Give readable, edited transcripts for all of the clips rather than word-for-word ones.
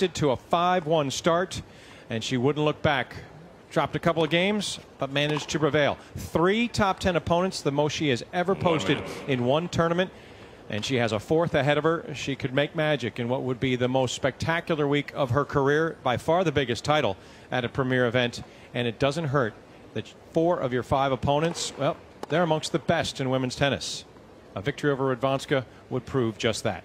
adjusted to a 5-1 start, and she wouldn't look back. Dropped a couple of games, but managed to prevail. 3 top 10 opponents, the most she has ever posted in one tournament. And she has a 4th ahead of her. She could make magic in what would be the most spectacular week of her career, by far the biggest title at a premier event. And it doesn't hurt that 4 of your 5 opponents, well, they're amongst the best in women's tennis. A victory over Radwanska would prove just that.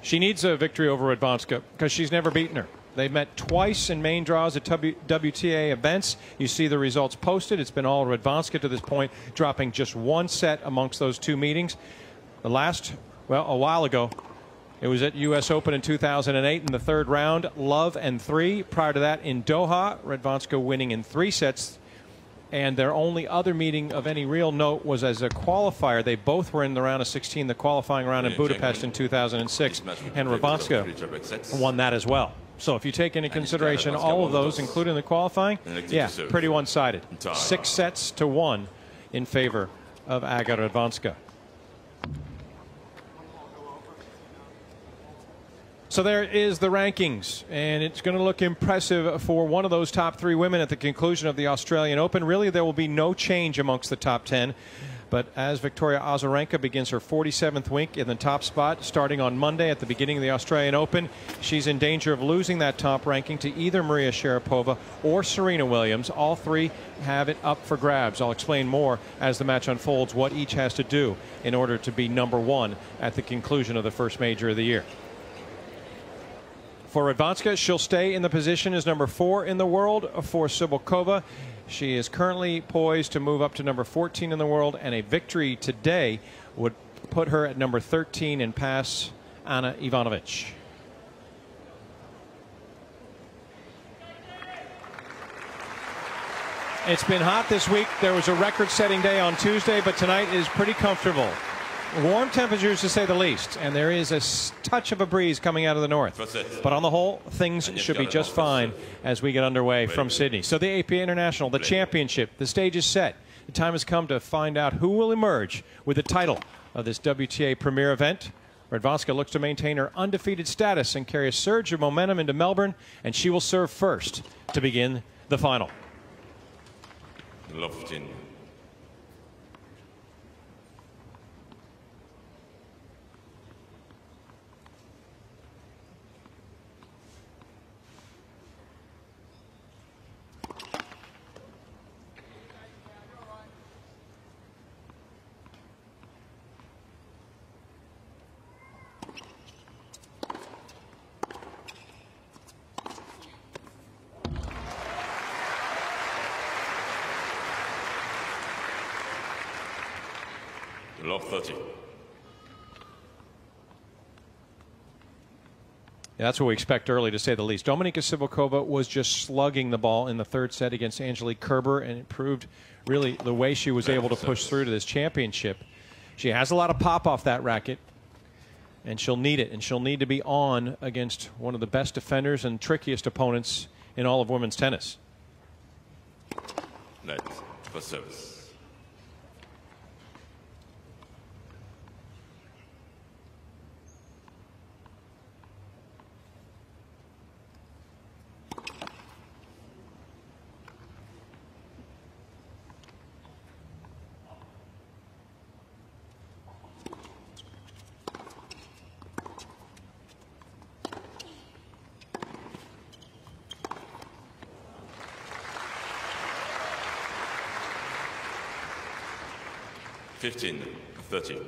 She needs a victory over Radwanska because she's never beaten her. They've met twice in main draws at WTA events. You see the results posted. It's been all Radwanska to this point, dropping just 1 set amongst those 2 meetings. The last, well, a while ago, it was at U.S. Open in 2008 in the 3rd round, love and 3. Prior to that in Doha, Radwanska winning in 3 sets. And their only other meeting of any real note was as a qualifier. They both were in the round of 16, the qualifying round in Budapest in 2006. And Radwanska won that as well. So if you take into consideration all of those, including the qualifying, yeah, pretty one-sided. 6 sets to 1 in favor of Aga Radwanska. So there is the rankings, and it's going to look impressive for one of those top 3 women at the conclusion of the Australian Open. Really, there will be no change amongst the top 10. But as Victoria Azarenka begins her 47th week in the top spot, starting on Monday at the beginning of the Australian Open, she's in danger of losing that top ranking to either Maria Sharapova or Serena Williams. All 3 have it up for grabs. I'll explain more as the match unfolds what each has to do in order to be #1 at the conclusion of the first major of the year. For Radwanska, she'll stay in the position as #4 in the world. For Cibulkova, she is currently poised to move up to #14 in the world, and a victory today would put her at #13 and pass Ana Ivanovic. It's been hot this week. There was a record-setting day on Tuesday, but tonight is pretty comfortable. Warm temperatures to say the least, and there is a touch of a breeze coming out of the north. But on the whole, things should be just fine as we get underway from Sydney. So the Apia International, the championship, the stage is set. The time has come to find out who will emerge with the title of this WTA premier event. Radwanska looks to maintain her undefeated status and carry a surge of momentum into Melbourne, and she will serve first to begin the final. Loftin. Love 30. Yeah, that's what we expect early, to say the least. Dominika Cibulkova was just slugging the ball in the 3rd set against Angelique Kerber, and it proved really the way she was able to push through to this championship. She has a lot of pop off that racket, and she'll need it, and she'll need to be on against one of the best defenders and trickiest opponents in all of women's tennis. Net for service. Fifteen, 30.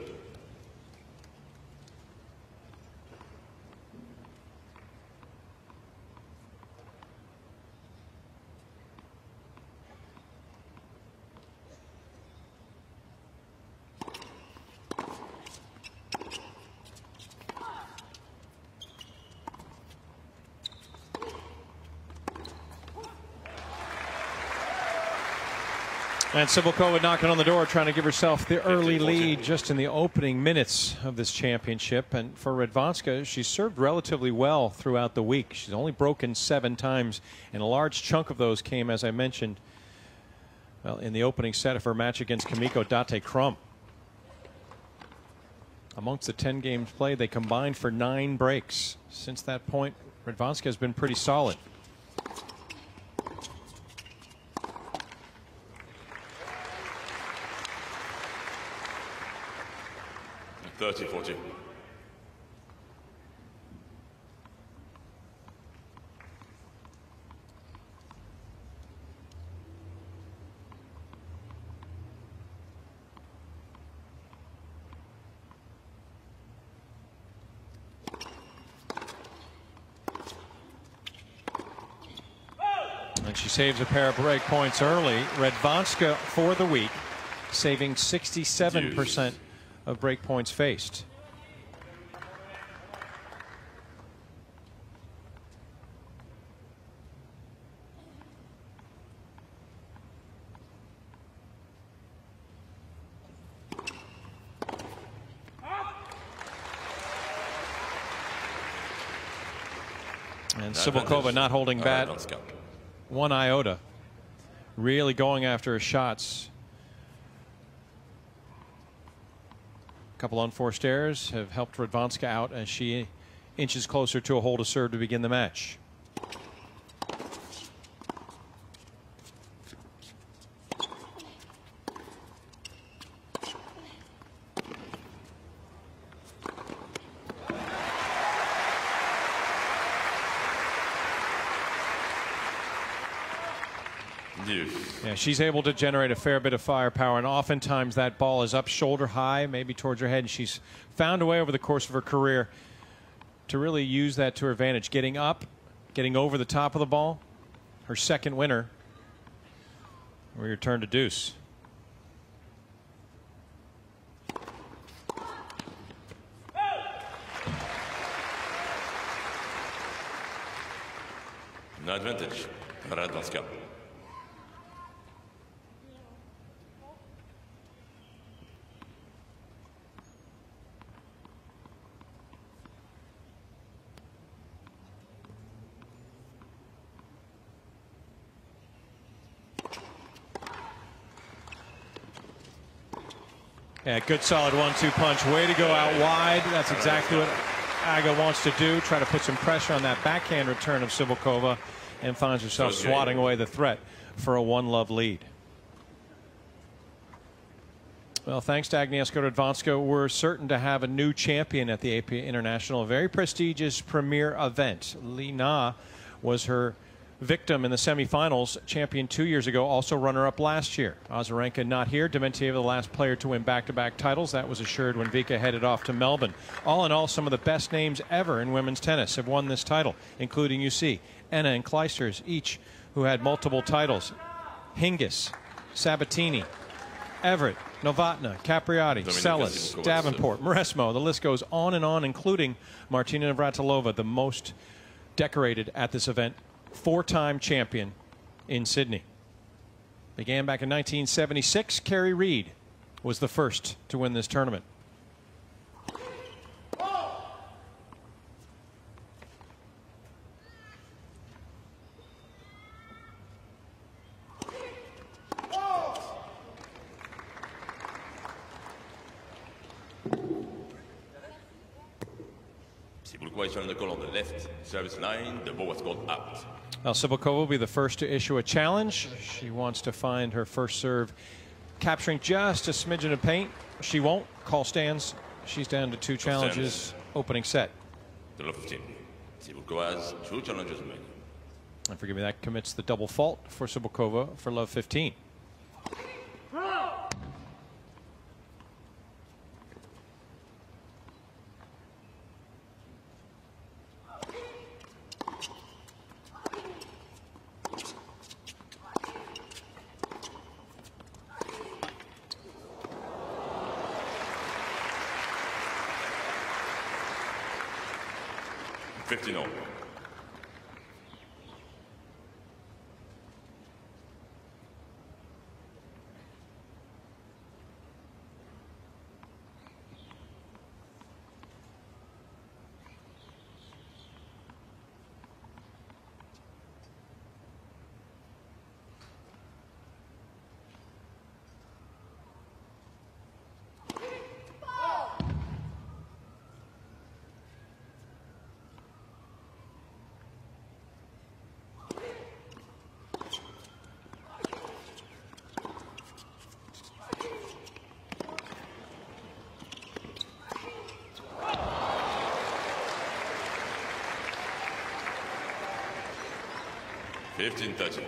And Cibulkova knocking on the door, trying to give herself the early lead just in the opening minutes of this championship. And for Radwanska, she served relatively well throughout the week. She's only broken 7 times, and a large chunk of those came, as I mentioned, well, in the opening set of her match against Kimiko Date-Krum. Amongst the 10 games played, they combined for 9 breaks. Since that point, Radwanska has been pretty solid. 30-40. And she saves a pair of break points early. Radwanska for the week, saving 67% of break points faced. And Cibulkova not holding back one iota, really going after her shots. A couple unforced errors have helped Radwanska out as she inches closer to a hole to serve to begin the match. Yeah, she's able to generate a fair bit of firepower, and oftentimes that ball is up shoulder high, maybe towards her head, and she's found a way over the course of her career to really use that to her advantage. Getting up, getting over the top of the ball. Her second winner. We return to deuce. No advantage, Radwanska. Yeah, good solid 1-2 punch. Way to go out wide. That's exactly what Aga wants to do. Try to put some pressure on that backhand return of Cibulkova, and finds herself swatting away the threat for a 1-love lead. Well, thanks to Agnieszka Radwanska, we're certain to have a new champion at the Apia International, a very prestigious premier event. Li Na was her victim in the semifinals, champion 2 years ago, also runner-up last year. Azarenka not here. Dementieva, the last player to win back-to-back titles. That was assured when Vika headed off to Melbourne. All in all, some of the best names ever in women's tennis have won this title, including, you see, Enna and Kleisters, each who had multiple titles. Hingis, Sabatini, Everett, Novotna, Capriati, Sellis, Davenport, Maresmo. The list goes on and on, including Martina Navratilova, the most decorated at this event. 4-time champion in Sydney. Began back in 1976. Kerry Reed was the first to win this tournament. Cibulkova is on the call on the left service line. The ball was called out. Now, Cibulkova will be the first to issue a challenge. She wants to find her first serve, capturing just a smidgen of paint. She won't. Call stands. She's down to 2 challenges. Opening set. The love 15. Cibulkova has 2 challenges remaining. And forgive me, that commits the double fault for Cibulkova for love 15. $15. 15-30.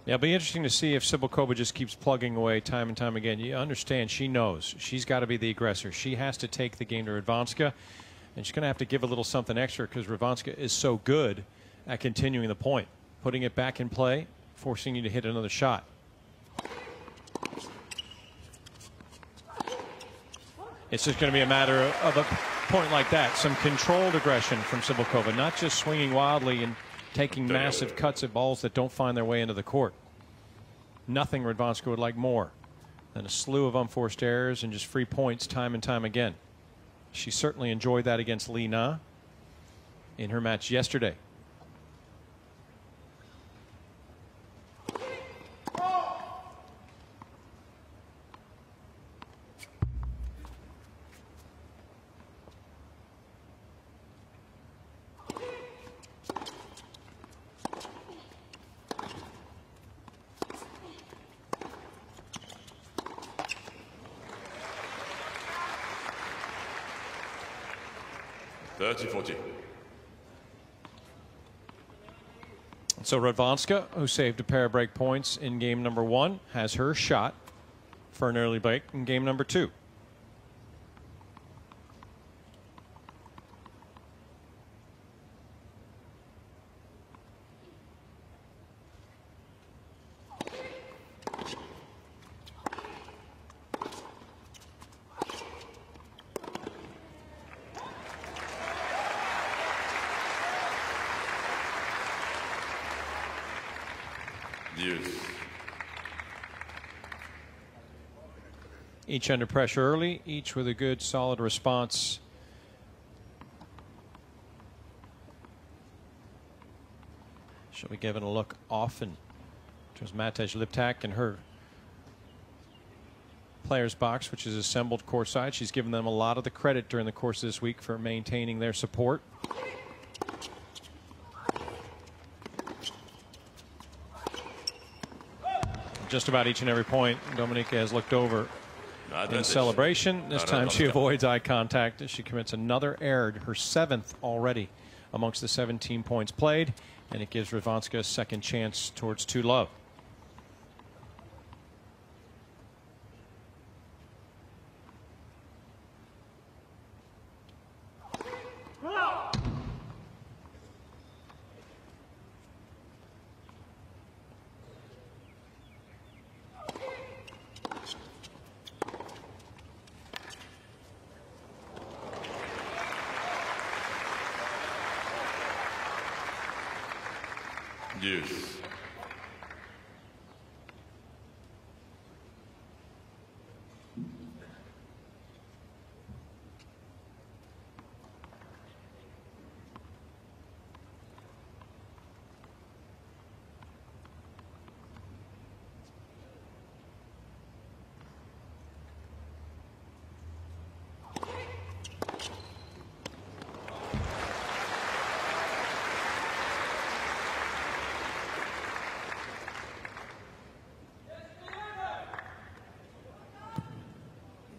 Yeah, it'll be interesting to see if Cibulkova just keeps plugging away time and time again. You understand, she knows she's got to be the aggressor. She has to take the game to Radwanska, and she's going to have to give a little something extra because Radwanska is so good at continuing the point, putting it back in play, forcing you to hit another shot. It's just going to be a matter of a point like that, some controlled aggression from Cibulkova, not just swinging wildly and taking massive cuts at balls that don't find their way into the court. Nothing Radwanska would like more than a slew of unforced errors and just free points time and time again. She certainly enjoyed that against Li Na in her match yesterday. So Radwanska, who saved a pair of break points in game number 1, has her shot for an early break in game number 2. Each under pressure early, each with a good solid response. She'll be given a look often. There's Matej Liptak in her players box, which is assembled courtside. She's given them a lot of the credit during the course of this week for maintaining their support. Just about each and every point, Dominika has looked over in celebration. This time she avoids eye contact as she commits another error, her 7th already amongst the 17 points played, and it gives Radwanska a second chance towards 2-love. Deuce.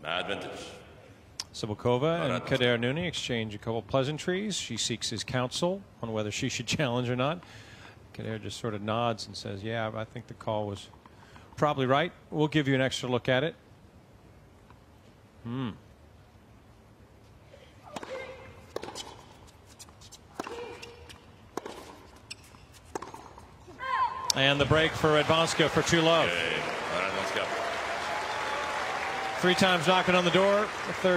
Advantage. Cibulkova and Kader Nouni exchange a couple pleasantries. She seeks his counsel on whether she should challenge or not. Kader just sort of nods and says, yeah, I think the call was probably right. We'll give you an extra look at it. And the break for Radwanska for 2-love. 3 times knocking on the door. The third